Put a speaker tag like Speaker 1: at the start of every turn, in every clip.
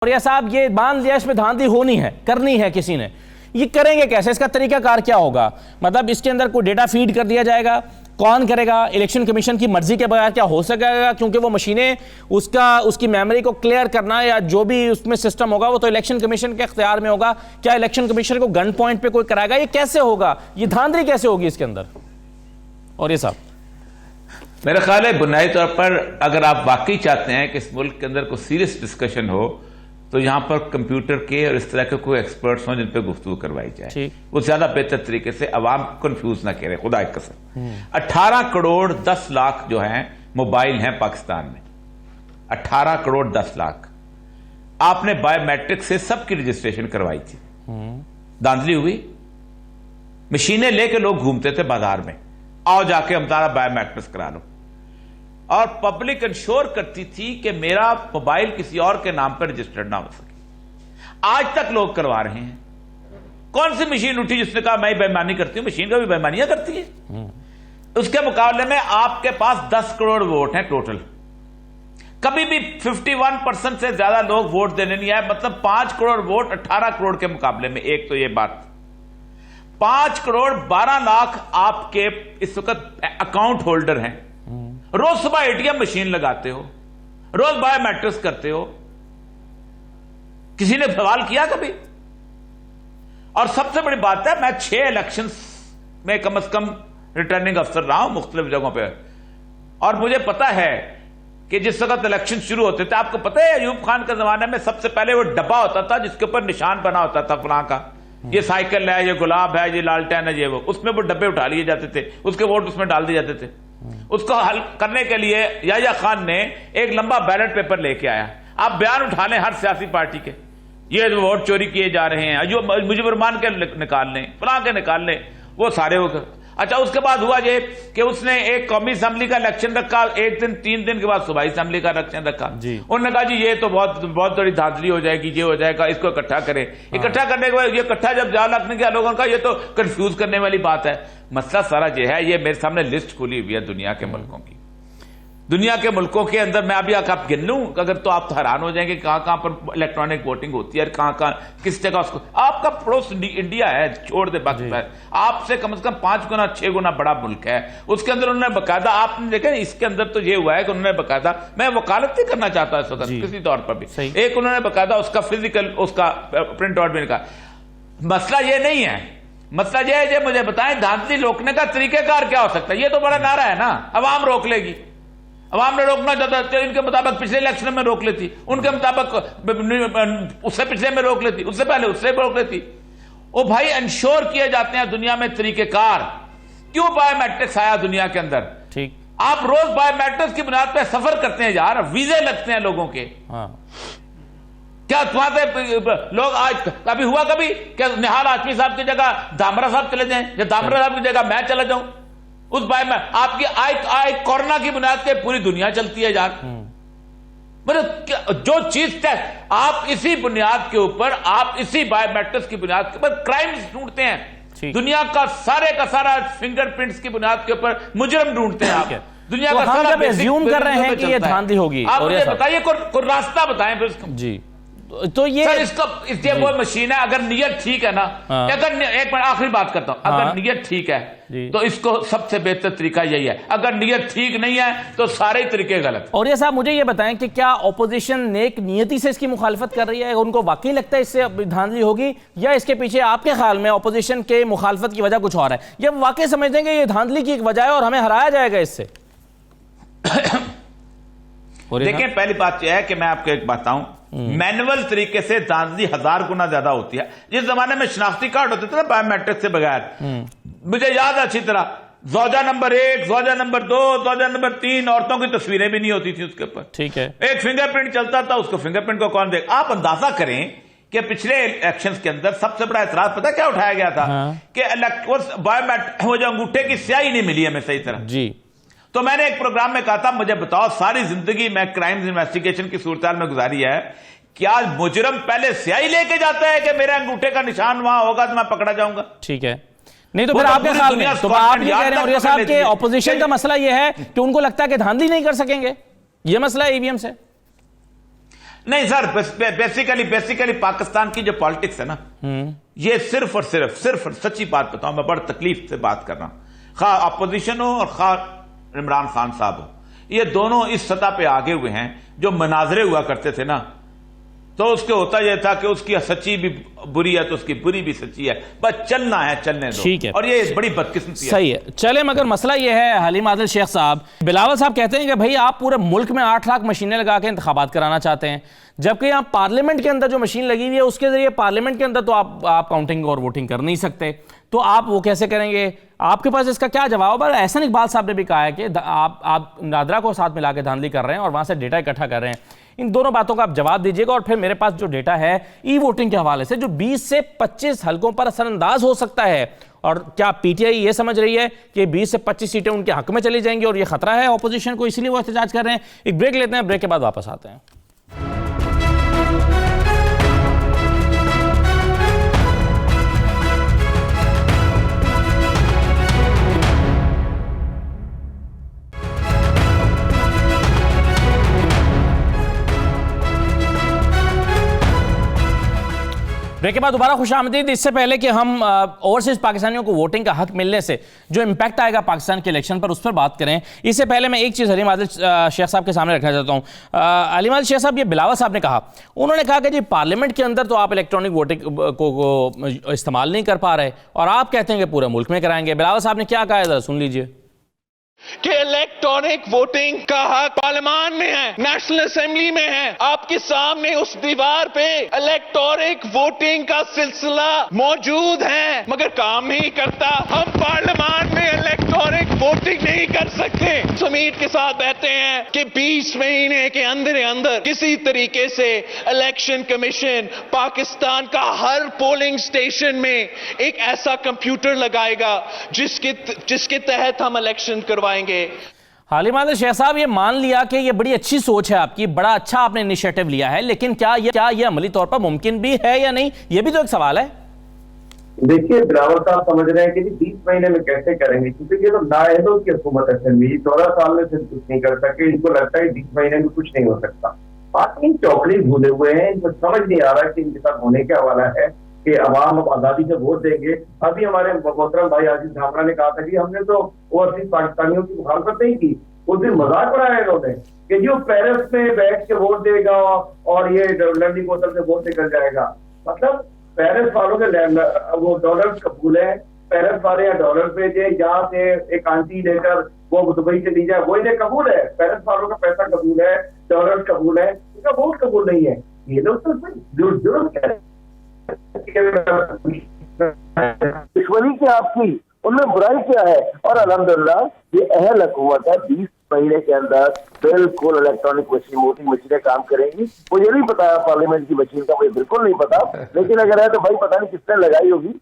Speaker 1: और यह साहब ये मान लिया इसमें धांधली होनी है, करनी है किसी ने, ये करेंगे कैसे? इसका तरीकाकार क्या होगा? मतलब इसके अंदर कोई डेटा फीड कर दिया जाएगा, कौन करेगा? इलेक्शन कमीशन की मर्जी के बगैर क्या हो सकेगा? क्योंकि वो मशीनें उसकी मेमोरी को क्लियर करना या जो भी उसमें सिस्टम होगा वो तो इलेक्शन कमीशन के इख्तियार में होगा। क्या इलेक्शन कमीशन को गन पॉइंट पे कोई कराएगा? ये कैसे होगा? ये धांधली कैसे होगी इसके अंदर? और ये साहब
Speaker 2: मेरा ख्याल है बुनियादी तौर पर अगर आप वाकई चाहते हैं कि इस मुल्क के अंदर कोई सीरियस डिस्कशन हो तो यहां पर कंप्यूटर के और इस तरह के कोई एक्सपर्ट्स हों जिन पर गुफ्तगू करवाई जाए, वो ज्यादा बेहतर तरीके से अवाम कंफ्यूज ना करे। खुदा एक कसम 18 करोड़ 10 लाख जो हैं मोबाइल हैं पाकिस्तान में, 18 करोड़ 10 लाख। आपने बायोमेट्रिक से सबकी रजिस्ट्रेशन करवाई थी, धांधली हुई। मशीनें लेके लोग घूमते थे बाजार में, आओ जाके हम तारा बायोमेट्रिक्स करा लो, और पब्लिक इंश्योर करती थी कि मेरा मोबाइल किसी और के नाम पर रजिस्टर्ड ना हो सके। आज तक लोग करवा रहे हैं। कौन सी मशीन उठी जिसने कहा मैं बेईमानी करती हूं? मशीन का भी बेईमानियां करती है। उसके मुकाबले में आपके पास 10 करोड़ वोट हैं टोटल। कभी भी 51% से ज्यादा लोग वोट देने नहीं आए, मतलब 5 करोड़ वोट 18 करोड़ के मुकाबले में। एक तो ये बात, 5 करोड़ 12 लाख आपके इस वक्त अकाउंट होल्डर हैं। रोज सुबह एटीएम मशीन लगाते हो, रोज बायोमेट्रिक्स करते हो, किसी ने सवाल किया कभी? और सबसे बड़ी बात है, मैं 6 इलेक्शंस में कम से कम रिटर्निंग अफसर रहा हूं मुख्तलिफ जगहों पे, और मुझे पता है कि जिस वक्त इलेक्शन शुरू होते थे, आपको पता है अयूब खान के जमाने में सबसे पहले वो डब्बा होता था जिसके ऊपर निशान बना होता था फलां का, ये साइकिल है, ये गुलाब है, ये लालटेन है, ये वो, उसमें वो डब्बे उठा लिए जाते थे, उसके वोट उसमें डाल दिए जाते थे। उसको हल करने के लिए याह्या खान ने एक लंबा बैलेट पेपर लेके आया। आप बयान उठा लें हर सियासी पार्टी के, ये वोट चोरी किए जा रहे हैं, जो मुजीबुर रहमान के निकाल लें, फलां के निकाल लें, वो सारे वो। अच्छा, उसके बाद हुआ ये कि उसने एक कौमी असेंबली का इलेक्शन रखा, एक दिन 3 दिन के बाद सूबाई असेंबली का इलेक्शन रखा। उन्होंने कहा जी ये तो बहुत बड़ी धांधली हो जाएगी, ये हो जाएगा, इसको इकट्ठा करें। इकट्ठा करने के बाद ये इकट्ठा जब जा लगने के लोगों का, ये तो कंफ्यूज करने वाली बात है। मसला सारा ये है, ये मेरे सामने लिस्ट खुली हुई है दुनिया के मुल्कों की। दुनिया के मुल्कों के अंदर मैं अभी आप गिन लूं अगर, तो आप हैरान हो जाएंगे कहां कहां पर इलेक्ट्रॉनिक वोटिंग होती है, कहां कहां किस जगह। उसको आपका पड़ोस इंडिया है, छोड़ दे पाकिस्तान, आपसे कम से कम 5 गुना 6 गुना बड़ा मुल्क है। उसके अंदर उन्होंने बकायदा, आपने देखा इसके अंदर तो ये हुआ है कि उन्होंने बकायदा, मैं वकालत नहीं करना चाहता इस वक्त किसी तौर पर भी, एक उन्होंने बकायदा उसका फिजिकल उसका प्रिंट आउट भी निकाला। मसला ये नहीं है, मसला ये है, मुझे बताएं धांधली रोकने का तरीकेकार क्या हो सकता है? ये तो बड़ा नारा है ना, अवाम रोक लेगी। अवाम ने रोकना चाहता है, इनके मुताबिक पिछले इलेक्शन में रोक लेती, उनके मुताबिक उससे पिछले में रोक लेती, उससे पहले उससे रोक लेती। ओ भाई, इंश्योर किए जाते हैं दुनिया में तरीकेकार। क्यों बायोमेट्रिक्स आया दुनिया के अंदर? ठीक, आप रोज बायोमेट्रिक्स की बुनियाद पर सफर करते हैं यार, वीजे लगते हैं लोगों के। क्या वहां से लोग आज कभी हुआ कभी क्या निहाल हाशमी साहब की जगह दामरा साहब चले जाएं, या दामरा साहब की जगह मैं चला जाऊं? उस बाय में आपकी आय कोरोना की बुनियाद पे पूरी दुनिया चलती है यार। मतलब जो चीज आप इसी बुनियाद के ऊपर, आप इसी बायोमेट्रिक्स की बुनियाद के ऊपर क्राइम्स ढूंढते हैं। दुनिया का सारा फिंगरप्रिंट्स की बुनियाद के ऊपर मुजरिम ढूंढते हैं आप। दुनिया का सारा
Speaker 1: एज्यूम कर रहे हैं कि ये धांधली होगी।
Speaker 2: आप मुझे बताइए, कोई रास्ता बताएं फिर इसको।
Speaker 1: जी, तो ये
Speaker 2: सर इसके वो मशीन है, अगर नियत ठीक है ना, अगर एक मिनट आखिरी बात करता हूं, अगर नियत ठीक है तो इसको सबसे बेहतर तरीका यही है। अगर नियत ठीक नहीं है तो सारे तरीके गलत।
Speaker 1: और ये साहब मुझे ये बताएं कि क्या ऑपोजिशन नेक नियति से इसकी मुखालफत कर रही है? उनको वाकई लगता है इससे धांधली होगी, या इसके पीछे आपके ख्याल में ऑपोजिशन के मुखालफत की वजह कुछ और है? ये वाकई समझ देंगे ये धांधली की एक वजह है और हमें हराया जाएगा इससे?
Speaker 2: देखिए, पहली बात यह है कि मैं आपको एक बताऊं, मैनुअल तरीके से धांधली 1000 गुना ज्यादा होती है। जिस जमाने में शनाख्ती कार्ड होते थे ना बायोमेट्रिक से बगैर, मुझे याद है अच्छी तरह, ज़ौजा नंबर 1, ज़ौजा नंबर 2, ज़ौजा नंबर 3, औरतों की तस्वीरें भी नहीं होती थी उसके ऊपर। ठीक है, एक फिंगरप्रिंट चलता था, उसको फिंगरप्रिंट को कौन देख। आप अंदाजा करें कि पिछले इलेक्शंस के अंदर सबसे बड़ा एतराज पता क्या उठाया गया था? कि बायोमेट्रिक वो जो अंगूठे की स्याही नहीं मिली हमें सही तरह। जी, तो मैंने एक प्रोग्राम में कहा था, मुझे बताओ, सारी जिंदगी मैं क्राइम्स इन्वेस्टिगेशन की सूरत में गुजारी है, क्या मुजरम पहले स्याही लेके जाता है कि मेरे अंगूठे का निशान वहां होगा तो मैं पकड़ा जाऊंगा? ठीक है, नहीं तो फिर आपके ख्याल में तो आप ये कह रहे हैं, और ये साहब के ऑपोजिशन का मसला ये है कि उनको लगता है कि धांधली नहीं कर सकेंगे, ये मसला है ईवीएम से। नहीं सर, बेसिकली पाकिस्तान की जो पॉलिटिक्स है ना, ये सिर्फ और सिर्फ सच्ची बात बताऊं, मैं बड़ी तकलीफ से बात कर रहा हूं, खा अपोजिशन हो और खा इमरान खान साहब हो, ये दोनों इस सतह पे आगे हुए हैं। जो मनाजरे हुआ करते थे ना, तो उसके होता यह था कि उसकी सच्ची भी बुरी है तो उसकी बुरी भी सच्ची है, बस चलना है, चलने दो।
Speaker 1: ठीक है,
Speaker 2: और ये बड़ी बदकिस्मती है।
Speaker 1: सही है, चले। मगर मसला यह है हलीम आदिल शेख साहब, बिलावल साहब कहते हैं कि भाई आप पूरे मुल्क में 8 लाख मशीनें लगा के इंतखाबात कराना चाहते हैं, जबकि यहाँ पार्लियामेंट के अंदर जो मशीन लगी हुई है उसके जरिए पार्लियामेंट के अंदर तो आप काउंटिंग और वोटिंग कर नहीं सकते, तो आप वो कैसे करेंगे? आपके पास इसका क्या जवाब है? एहसन इकबाल साहब ने भी कहा है कि आप नादरा को साथ मिला के धांधली कर रहे हैं और वहां से डेटा इकट्ठा कर रहे हैं। इन दोनों बातों का आप जवाब दीजिएगा। और फिर मेरे पास जो डेटा है ई वोटिंग के हवाले से, जो 20 से 25 हलकों पर असरअंदाज हो सकता है, और क्या पीटीआई ये समझ रही है कि 20 से 25 सीटें उनके हक में चली जाएंगी और ये खतरा है ऑपोजिशन को, इसलिए वो एहतजाज कर रहे हैं? एक ब्रेक लेते हैं, ब्रेक के बाद वापस आते हैं। ब्रेक के बाद दोबारा खुशामदीद। इससे पहले कि हम ओवरसीज पाकिस्तानियों को वोटिंग का हक मिलने से जो इंपैक्ट आएगा पाकिस्तान के इलेक्शन पर, उस पर बात करें, इससे पहले मैं एक चीज़ हलीम आदिल शेख साहब के सामने रखना चाहता हूँ। हलीम आदिल शेख साहब, ये बिलावल साहब ने कहा, उन्होंने कहा कि जी पार्लियामेंट के अंदर तो आप इलेक्ट्रॉनिक वोटिंग को इस्तेमाल नहीं कर पा रहे और आप कहते हैं कि पूरे मुल्क में कराएंगे। बिलावल साहब ने क्या कहा है, जरा सुन लीजिए।
Speaker 3: कि इलेक्ट्रॉनिक वोटिंग का हक पार्लियामान में है, नेशनल असेंबली में है। आपके सामने उस दीवार पे इलेक्ट्रॉनिक वोटिंग का सिलसिला मौजूद है, मगर काम नहीं करता। हम पार्लियामान में इलेक्ट्रॉनिक वोटिंग नहीं कर सकते। सुमीत के साथ कहते हैं कि 20 महीने के अंदर किसी तरीके से इलेक्शन कमीशन पाकिस्तान का हर पोलिंग स्टेशन में एक ऐसा कंप्यूटर लगाएगा जिसके तहत हम इलेक्शन करवाएंगे।
Speaker 1: हलीम आदिल शेख साहब, ये मान लिया कि ये बड़ी अच्छी सोच है आपकी, बड़ा अच्छा आपने इनिशिएटिव लिया है, लेकिन क्या ये अमली तौर पर मुमकिन भी है या नहीं, ये भी तो एक सवाल है।
Speaker 4: देखिए, बिलावल साहब समझ रहे हैं कि 20 महीने में कैसे करेंगे, क्योंकि ये तो नाअहलों की हुकूमत है। 14 साल में सिर्फ कुछ नहीं कर सके, इनको लगता है 20 महीने में कुछ नहीं हो सकता। बाकी चौकड़ी भूले हुए हैं, इनको समझ नहीं आ रहा कि इनके साथ होने क्या वाला है कि अवाम अब आजादी से वोट देंगे। अभी हमारे मोहतरम भाई आजिज धामरा ने कहा था कि हमने तो ओवरसीज पाकिस्तानियों की मुखालफत नहीं की, उस दिन मजाक उड़ाया इन्होंने कि जो पेरिस में बैठ के वोट देगा और ये लंडी बोतल से वोट निकल जाएगा। मतलब पेरिस वालों के वो डॉलर कबूल है, पेरिस वाले या डॉलर भेजे, यहाँ से एक आंटी लेकर वो दुबई चली जाए, वो इन्हें कबूल है। पेरिस वालों का पैसा कबूल है, डॉलर कबूल है, इनका वोट कबूल नहीं है। ये लोग तो जुर्म कह रहे हैं। दुश्मनी क्या आपकी, उनमें बुराई क्या है? और अल्हम्दुलिल्लाह ये अहल हुकूमत है, 20 महीने के अंदर बिल्कुल इलेक्ट्रॉनिक मशीन, वोटिंग मशीनें काम करेंगी। मुझे नहीं पता पार्लियामेंट की मशीन का, मुझे बिल्कुल नहीं पता, लेकिन अगर है तो भाई पता नहीं किसने लगाई होगी।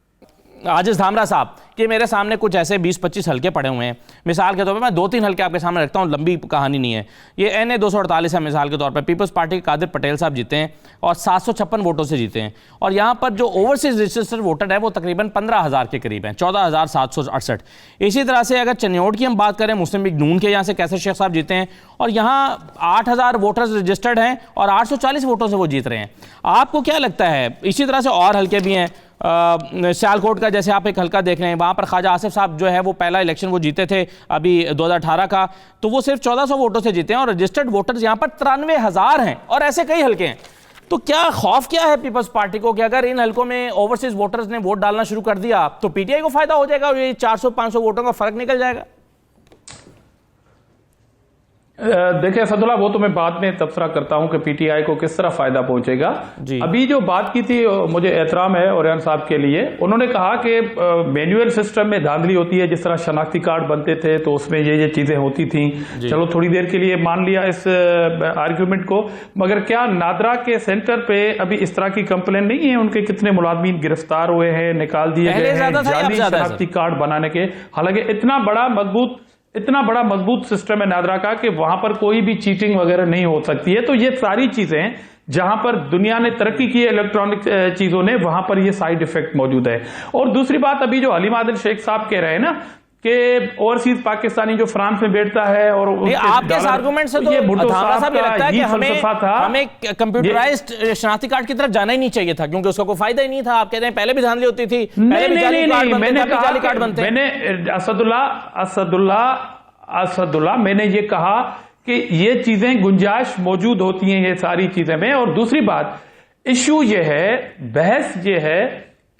Speaker 1: आजिज धामरा साहब, कि मेरे सामने कुछ ऐसे 20-25 हल्के पड़े हुए हैं, मिसाल के तौर पे मैं 2-3 हल्के आपके सामने रखता हूं, लंबी कहानी नहीं है। ये NA 248 है, मिसाल के तौर पे पीपल्स पार्टी के कादिर पटेल साहब जीते हैं और 756 वोटों से जीते हैं, और यहाँ पर जो ओवरसीज रजिस्टर्ड वोटर है वो तकरीबन 15,000 के करीब हैं, 14,768। इसी तरह से अगर चन्योट की हम बात करें, मुस्लिम लीग नून के यहाँ से कैसर शेख साहब जीते हैं और यहाँ 8,000 वोटर्स रजिस्टर्ड हैं और 840 वोटों से वो जीत रहे हैं। आपको क्या लगता है? इसी तरह से और हल्के भी हैं, सियालकोट का जैसे आप एक हल्का देख रहे हैं, वहाँ पर ख्वाजा आसिफ साहब जो है वो पहला इलेक्शन वो जीते थे अभी 2018 का, तो वो सिर्फ 1400 वोटों से जीते हैं और रजिस्टर्ड वोटर्स यहाँ पर 93,000 हैं, और ऐसे कई हल्के हैं। तो क्या खौफ क्या है पीपल्स पार्टी को कि अगर इन हल्कों में ओवरसीज वोटर्स ने वोट डालना शुरू कर दिया तो पीटीआई को फायदा हो जाएगा और ये 400-500 वोटों का फर्क निकल जाएगा?
Speaker 5: देखिए सदुल्ला, वो तो मैं बाद में तबसरा करता हूं कि पीटीआई को किस तरह फायदा पहुंचेगा। अभी जो बात की थी, मुझे एहतराम है ओरियन साहब के लिए, उन्होंने कहा कि मैनुअल सिस्टम में धांधली होती है, जिस तरह शनाख्ती कार्ड बनते थे तो उसमें ये चीजें होती थी। चलो थोड़ी देर के लिए मान लिया इस आर्ग्यूमेंट को, मगर क्या नादरा के सेंटर पे अभी इस तरह की कंप्लेन नहीं है? उनके कितने मुलाजमीन गिरफ्तार हुए हैं, निकाल दिए गए हैं जाली शनाख्ती कार्ड बनाने के। हालांकि इतना बड़ा मजबूत सिस्टम है नादरा का कि वहां पर कोई भी चीटिंग वगैरह नहीं हो सकती है। तो ये सारी चीजें जहां पर दुनिया ने तरक्की की है इलेक्ट्रॉनिक चीजों ने, वहां पर ये साइड इफेक्ट मौजूद है। और दूसरी बात, अभी जो हलीम आदिल शेख साहब कह रहे हैं ना कि ओवरसीज पाकिस्तानी जो फ्रांस में बैठता है और
Speaker 1: आपके इस आर्गुमेंट से तो
Speaker 5: ये भुट्टो
Speaker 1: धामरा साहब ये लगता है कि
Speaker 5: था
Speaker 1: हमें कंप्यूटराइज्ड शनाख्ती कार्ड की तरफ जाना ही नहीं चाहिए था, क्योंकि उसका कोई फायदा ही नहीं था। आप कहते हैं पहले भी धांधली होती थी, पहले भी जाली कार्ड बनते।
Speaker 5: मैंने असदुल्ला मैंने ये कहा कि ये चीजें गुंजाइश मौजूद होती हैं ये सारी चीजें में। और दूसरी बात, इश्यू ये है, बहस ये है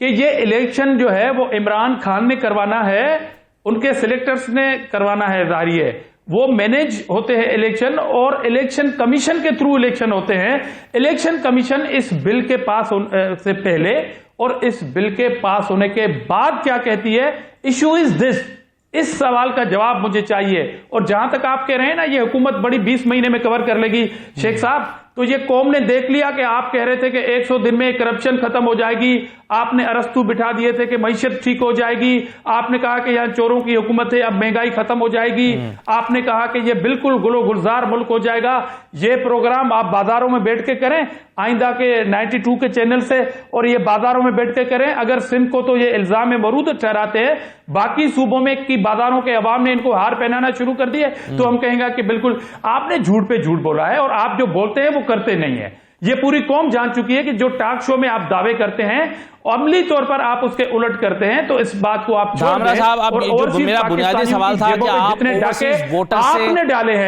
Speaker 5: कि ये इलेक्शन जो है वो इमरान खान ने करवाना है, उनके सिलेक्टर्स ने करवाना है, जाहिर है वो मैनेज होते हैं इलेक्शन, और इलेक्शन कमीशन के थ्रू इलेक्शन होते हैं। इलेक्शन कमीशन इस बिल के पास से पहले और इस बिल के पास होने के बाद क्या कहती है, इश्यू इज दिस, इस सवाल का जवाब मुझे चाहिए। और जहां तक आप कह रहे हैं ना ये हुकूमत बड़ी 20 महीने में कवर कर लेगी, शेख साहब, तो ये कौम ने देख लिया कि आप कह रहे थे कि 100 दिन में करप्शन खत्म हो जाएगी, आपने अरस्तू बिठा दिए थे कि मईशत ठीक हो जाएगी, आपने कहा कि यहां चोरों की हुकूमत है, अब महंगाई खत्म हो जाएगी, आपने कहा कि ये बिल्कुल गुलो गुलजार मुल्क हो जाएगा। ये प्रोग्राम आप बाजारों में बैठ के करें, आइंदा के 92 के चैनल से, और ये बाजारों में बैठ के करें। अगर सिंध को तो ये इल्जाम मरूद ठहराते हैं, बाकी सूबों में की बाजारों के अवाम ने इनको हार पहनाना शुरू कर दिए, तो हम कहेंगे कि बिल्कुल आपने झूठ पे झूठ बोला है और आप जो बोलते हैं वो करते नहीं है। ये पूरी कौम जान चुकी है कि जो टॉक शो में आप दावे करते हैं अमली तौर पर आप उसके उलट करते हैं। तो इस बात को आप छोड़ दें।
Speaker 1: साहब, अब मेरा बुनियादी सवाल था कि आप
Speaker 5: जितने डाके आपने डाले हैं